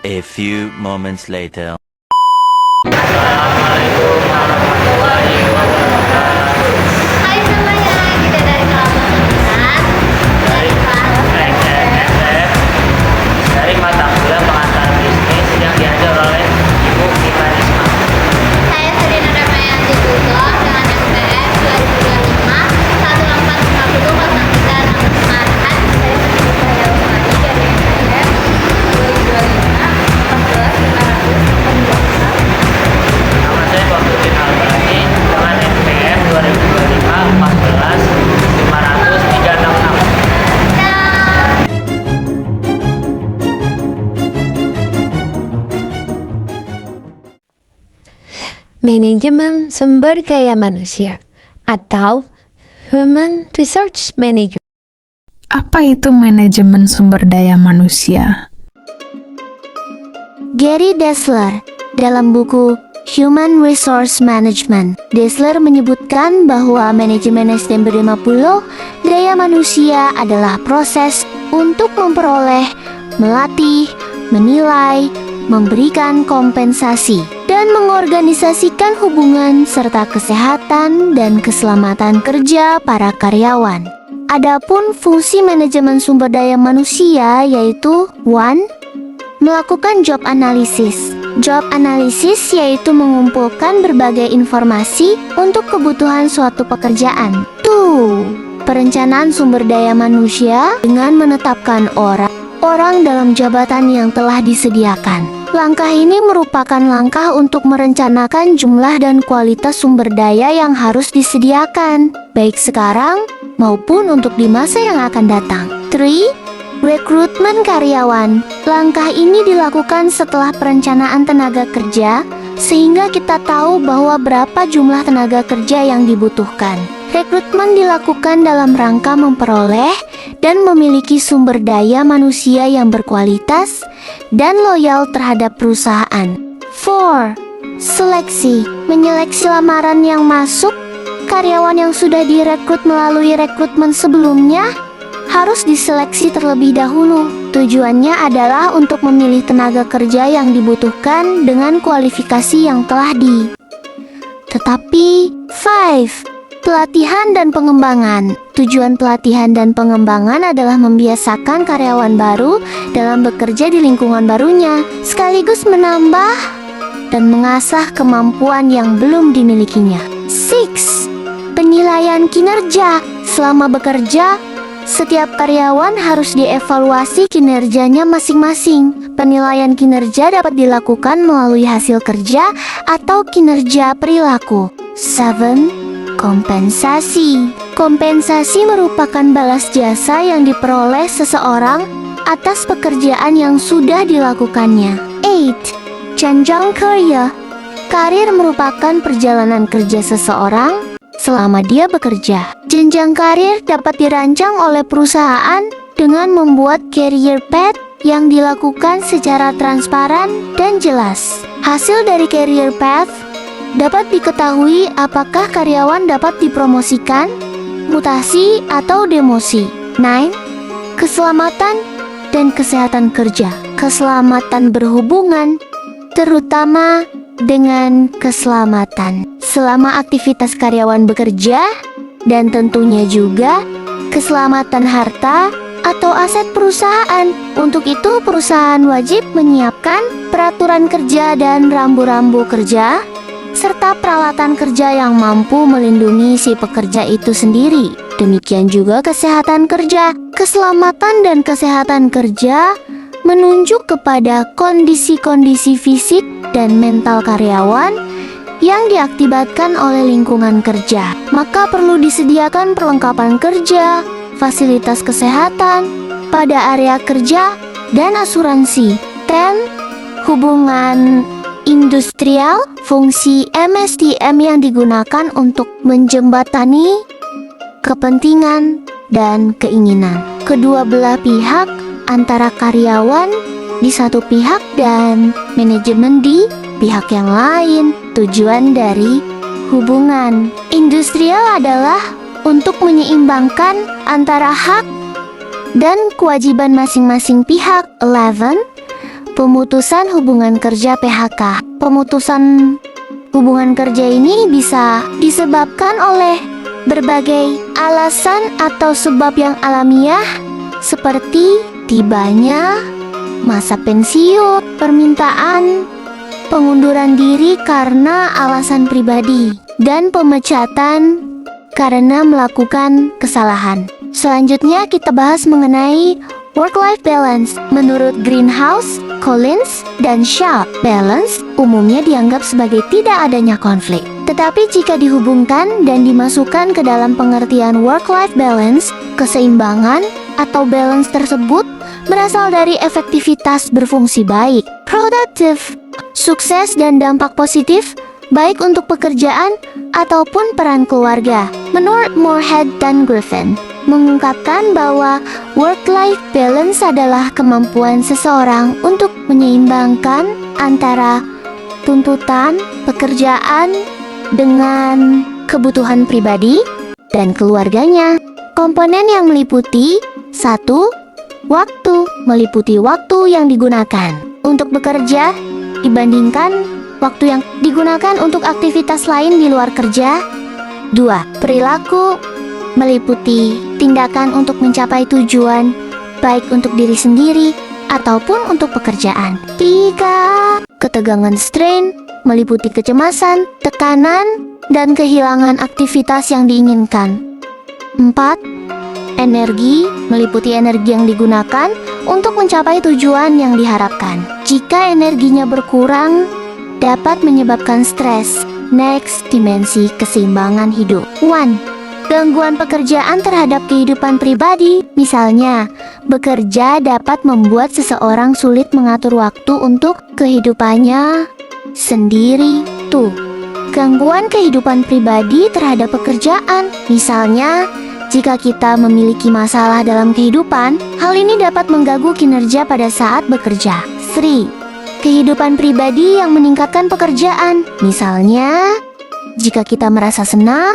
A few moments later. Assalamualaikum warahmatullahi wabarakatuh. Hai semuanya, kita dari kelompok 9 dari kelas SNSF dari mata kuliah pengantar bisnis yang diajar oleh Ibu Kita Risma. Saya Serina Ramayanti Tugo dengan MPM 2025 1450 nomor Semarang. Saya Serina Ramayanti dari MPM 2025 14 500 Nama saya Fakhrudin Albrani dengan MPM 2025 14 500 366. Manajemen sumber daya manusia atau Human Resource Management. Apa itu manajemen sumber daya manusia? Gary Dessler dalam buku Human Resource Management, Dessler menyebutkan bahwa manajemen SDM 50 daya manusia adalah proses untuk memperoleh, melatih, menilai, memberikan kompensasi, dan mengorganisasikan hubungan serta kesehatan dan keselamatan kerja para karyawan. Adapun fungsi manajemen sumber daya manusia yaitu 1. Melakukan job analysis. Job analysis yaitu mengumpulkan berbagai informasi untuk kebutuhan suatu pekerjaan. 2. Perencanaan sumber daya manusia dengan menetapkan orang dalam jabatan yang telah disediakan. Langkah ini merupakan langkah untuk merencanakan jumlah dan kualitas sumber daya yang harus disediakan, baik sekarang maupun untuk di masa yang akan datang. 3. Rekrutmen karyawan. Langkah ini dilakukan setelah perencanaan tenaga kerja, sehingga kita tahu bahwa berapa jumlah tenaga kerja yang dibutuhkan. Rekrutmen dilakukan dalam rangka memperoleh dan memiliki sumber daya manusia yang berkualitas dan loyal terhadap perusahaan. 4. Seleksi. Menyeleksi lamaran yang masuk. Karyawan yang sudah direkrut melalui rekrutmen sebelumnya harus diseleksi terlebih dahulu. Tujuannya adalah untuk memilih tenaga kerja yang dibutuhkan dengan kualifikasi yang telah Tetapi 5. Pelatihan dan pengembangan. Tujuan pelatihan dan pengembangan adalah membiasakan karyawan baru dalam bekerja di lingkungan barunya, sekaligus menambah dan mengasah kemampuan yang belum dimilikinya. 6. Penilaian kinerja. Selama bekerja, setiap karyawan harus dievaluasi kinerjanya masing-masing. Penilaian kinerja dapat dilakukan melalui hasil kerja atau kinerja perilaku. 7. Kompensasi. Kompensasi merupakan balas jasa yang diperoleh seseorang atas pekerjaan yang sudah dilakukannya. 8. Jenjang karir. Karir merupakan perjalanan kerja seseorang selama dia bekerja. Jenjang karir dapat dirancang oleh perusahaan dengan membuat career path yang dilakukan secara transparan dan jelas. Hasil dari career path dapat diketahui apakah karyawan dapat dipromosikan, mutasi, atau demosi. 9. Keselamatan dan kesehatan kerja. Keselamatan berhubungan terutama dengan keselamatan selama aktivitas karyawan bekerja, dan tentunya juga keselamatan harta atau aset perusahaan. Untuk itu, perusahaan wajib menyiapkan peraturan kerja dan rambu-rambu kerja serta peralatan kerja yang mampu melindungi si pekerja itu sendiri. Demikian juga kesehatan kerja. Keselamatan dan kesehatan kerja menunjuk kepada kondisi-kondisi fisik dan mental karyawan yang diakibatkan oleh lingkungan kerja. Maka perlu disediakan perlengkapan kerja, fasilitas kesehatan pada area kerja, dan asuransi. 10. Hubungan industrial. Fungsi MSDM yang digunakan untuk menjembatani kepentingan dan keinginan kedua belah pihak, antara karyawan di satu pihak dan manajemen di pihak yang lain. Tujuan dari hubungan industrial adalah untuk menyeimbangkan antara hak dan kewajiban masing-masing pihak. 11. Pemutusan hubungan kerja PHK. Pemutusan hubungan kerja ini bisa disebabkan oleh berbagai alasan atau sebab yang alamiah, seperti tibanya masa pensiun, permintaan pengunduran diri karena alasan pribadi, dan pemecatan karena melakukan kesalahan. Selanjutnya kita bahas mengenai work-life balance. Menurut Greenhouse, Collins, dan Shaw, balance umumnya dianggap sebagai tidak adanya konflik. Tetapi jika dihubungkan dan dimasukkan ke dalam pengertian work-life balance, keseimbangan atau balance tersebut berasal dari efektivitas berfungsi baik, produktif, sukses dan dampak positif baik untuk pekerjaan ataupun peran keluarga. Menurut Moorhead dan Griffin, mengungkapkan bahwa work-life balance adalah kemampuan seseorang untuk menyeimbangkan antara tuntutan pekerjaan dengan kebutuhan pribadi dan keluarganya. Komponen yang meliputi 1. Waktu, meliputi waktu yang digunakan untuk bekerja dibandingkan waktu yang digunakan untuk aktivitas lain di luar kerja. 2. Perilaku, meliputi tindakan untuk mencapai tujuan, baik untuk diri sendiri ataupun untuk pekerjaan. 3. Ketegangan strain, meliputi kecemasan, tekanan, dan kehilangan aktivitas yang diinginkan. 4. Energi, meliputi energi yang digunakan untuk mencapai tujuan yang diharapkan. Jika energinya berkurang, dapat menyebabkan stres. Next, dimensi keseimbangan hidup. 1. Gangguan pekerjaan terhadap kehidupan pribadi. Misalnya, bekerja dapat membuat seseorang sulit mengatur waktu untuk kehidupannya sendiri. 2. Gangguan kehidupan pribadi terhadap pekerjaan. Misalnya, jika kita memiliki masalah dalam kehidupan, hal ini dapat mengganggu kinerja pada saat bekerja. 3. Kehidupan pribadi yang meningkatkan pekerjaan. Misalnya, jika kita merasa senang,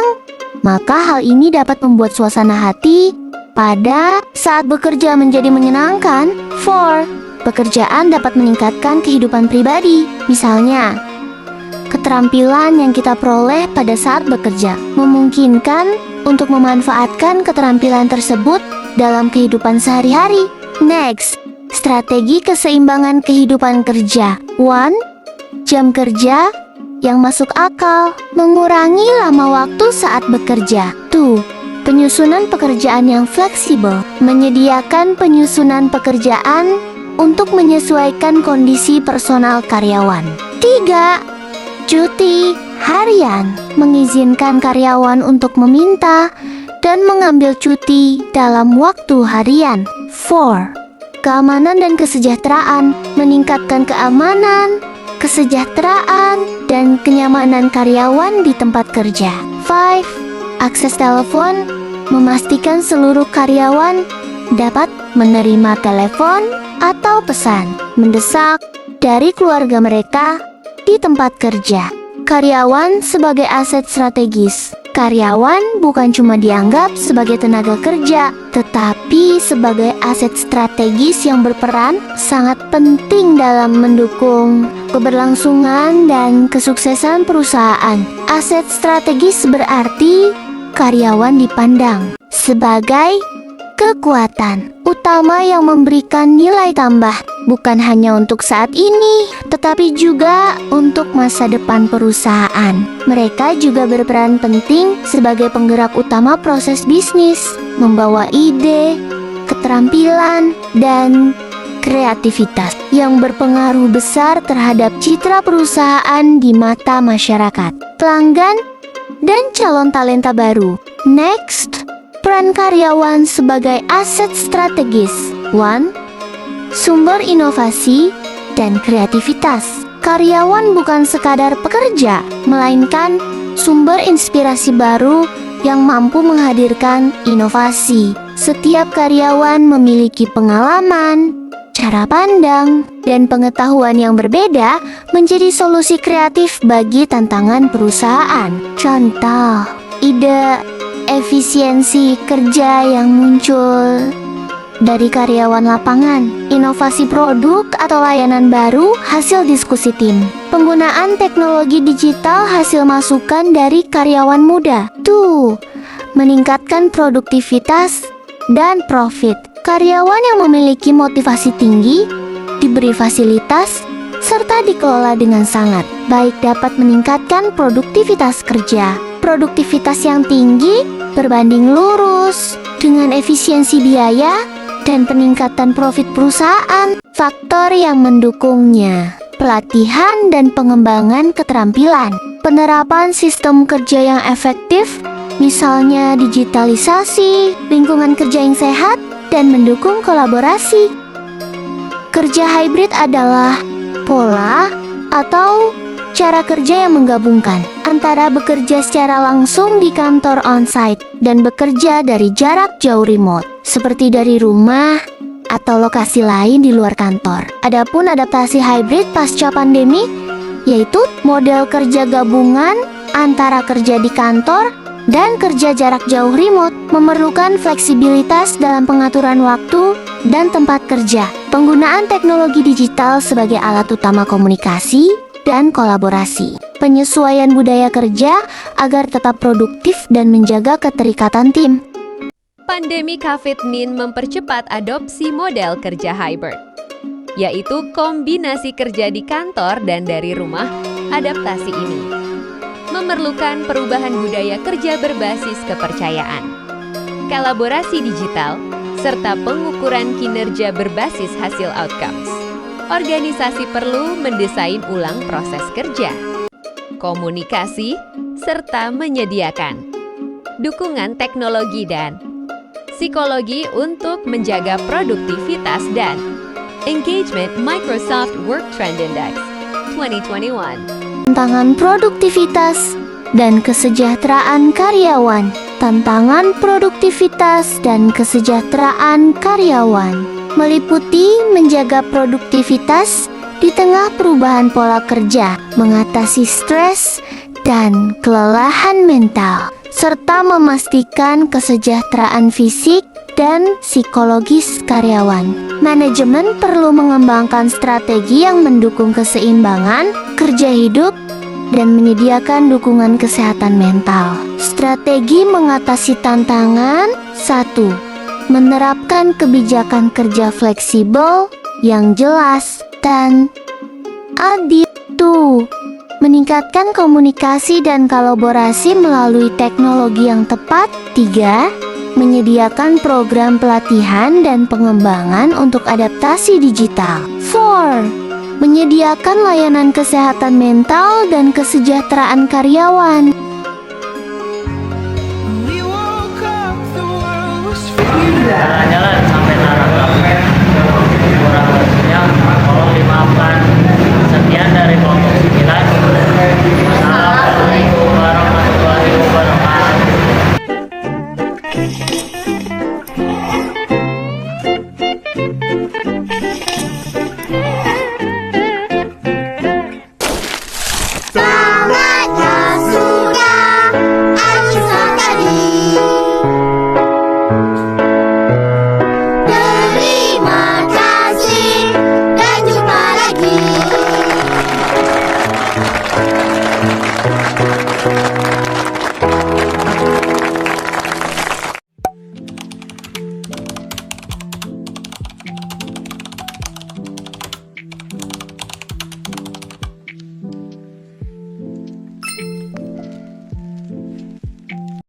maka hal ini dapat membuat suasana hati pada saat bekerja menjadi menyenangkan. 4. Pekerjaan dapat meningkatkan kehidupan pribadi. Misalnya, keterampilan yang kita peroleh pada saat bekerja memungkinkan untuk memanfaatkan keterampilan tersebut dalam kehidupan sehari-hari. Next, strategi keseimbangan kehidupan kerja. 1. Jam kerja yang masuk akal, mengurangi lama waktu saat bekerja. 2. Penyusunan pekerjaan yang fleksibel, menyediakan penyusunan pekerjaan untuk menyesuaikan kondisi personal karyawan. 3. Cuti harian, mengizinkan karyawan untuk meminta dan mengambil cuti dalam waktu harian. 4. Keamanan dan kesejahteraan, meningkatkan keamanan, kesejahteraan, dan kenyamanan karyawan di tempat kerja. 5. Akses telepon, memastikan seluruh karyawan dapat menerima telepon atau pesan mendesak dari keluarga mereka di tempat kerja. Karyawan sebagai aset strategis. Karyawan bukan cuma dianggap sebagai tenaga kerja, tetapi sebagai aset strategis yang berperan sangat penting dalam mendukung keberlangsungan dan kesuksesan perusahaan. Aset strategis berarti karyawan dipandang sebagai kekuatan utama yang memberikan nilai tambah, bukan hanya untuk saat ini, tetapi juga untuk masa depan perusahaan. Mereka juga berperan penting sebagai penggerak utama proses bisnis, membawa ide, keterampilan, dan kreativitas yang berpengaruh besar terhadap citra perusahaan di mata masyarakat, pelanggan, dan calon talenta baru. Next, peran karyawan sebagai aset strategis. 1. Sumber inovasi dan kreativitas. Karyawan bukan sekadar pekerja, melainkan sumber inspirasi baru yang mampu menghadirkan inovasi. Setiap karyawan memiliki pengalaman, cara pandang, dan pengetahuan yang berbeda menjadi solusi kreatif bagi tantangan perusahaan. Contoh, ide efisiensi kerja yang muncul dari karyawan lapangan, inovasi produk atau layanan baru hasil diskusi tim, penggunaan teknologi digital hasil masukan dari karyawan muda. 2. Meningkatkan produktivitas dan profit. Karyawan yang memiliki motivasi tinggi, diberi fasilitas, serta dikelola dengan sangat baik dapat meningkatkan produktivitas kerja. Produktivitas yang tinggi berbanding lurus dengan efisiensi biaya dan peningkatan profit perusahaan. Faktor yang mendukungnya: pelatihan dan pengembangan keterampilan, penerapan sistem kerja yang efektif, misalnya digitalisasi, lingkungan kerja yang sehat, dan mendukung kolaborasi. Kerja hybrid adalah pola atau cara kerja yang menggabungkan antara bekerja secara langsung di kantor on-site dan bekerja dari jarak jauh remote, seperti dari rumah atau lokasi lain di luar kantor. Adapun adaptasi hybrid pasca pandemi, yaitu model kerja gabungan antara kerja di kantor dan kerja jarak jauh remote, memerlukan fleksibilitas dalam pengaturan waktu dan tempat kerja, penggunaan teknologi digital sebagai alat utama komunikasi dan kolaborasi, penyesuaian budaya kerja agar tetap produktif dan menjaga keterikatan tim. Pandemi COVID-19 mempercepat adopsi model kerja hybrid, yaitu kombinasi kerja di kantor dan dari rumah. Adaptasi ini memerlukan perubahan budaya kerja berbasis kepercayaan, kolaborasi digital, serta pengukuran kinerja berbasis hasil outcomes. Organisasi perlu mendesain ulang proses kerja, komunikasi, serta menyediakan dukungan teknologi dan psikologi untuk menjaga produktivitas dan engagement. Microsoft Work Trend Index 2021. Tantangan produktivitas dan kesejahteraan karyawan. Tantangan produktivitas dan kesejahteraan karyawan meliputi menjaga produktivitas di tengah perubahan pola kerja, mengatasi stres dan kelelahan mental, serta memastikan kesejahteraan fisik dan psikologis karyawan. Manajemen perlu mengembangkan strategi yang mendukung keseimbangan kerja hidup dan menyediakan dukungan kesehatan mental. Strategi mengatasi tantangan: 1. Menerapkan kebijakan kerja fleksibel yang jelas dan adil. 2. Meningkatkan komunikasi dan kolaborasi melalui teknologi yang tepat. 3. Menyediakan program pelatihan dan pengembangan untuk adaptasi digital. 4. Menyediakan layanan kesehatan mental dan kesejahteraan karyawan. Jalan sampai Narangkap. Kurang lebihnya tolong dimaafkan. Sekian dari kelompok 9. Assalamualaikum warahmatullahi wabarakatuh. Semangatnya sudah akhir sekali. Terima kasih dan jumpa lagi.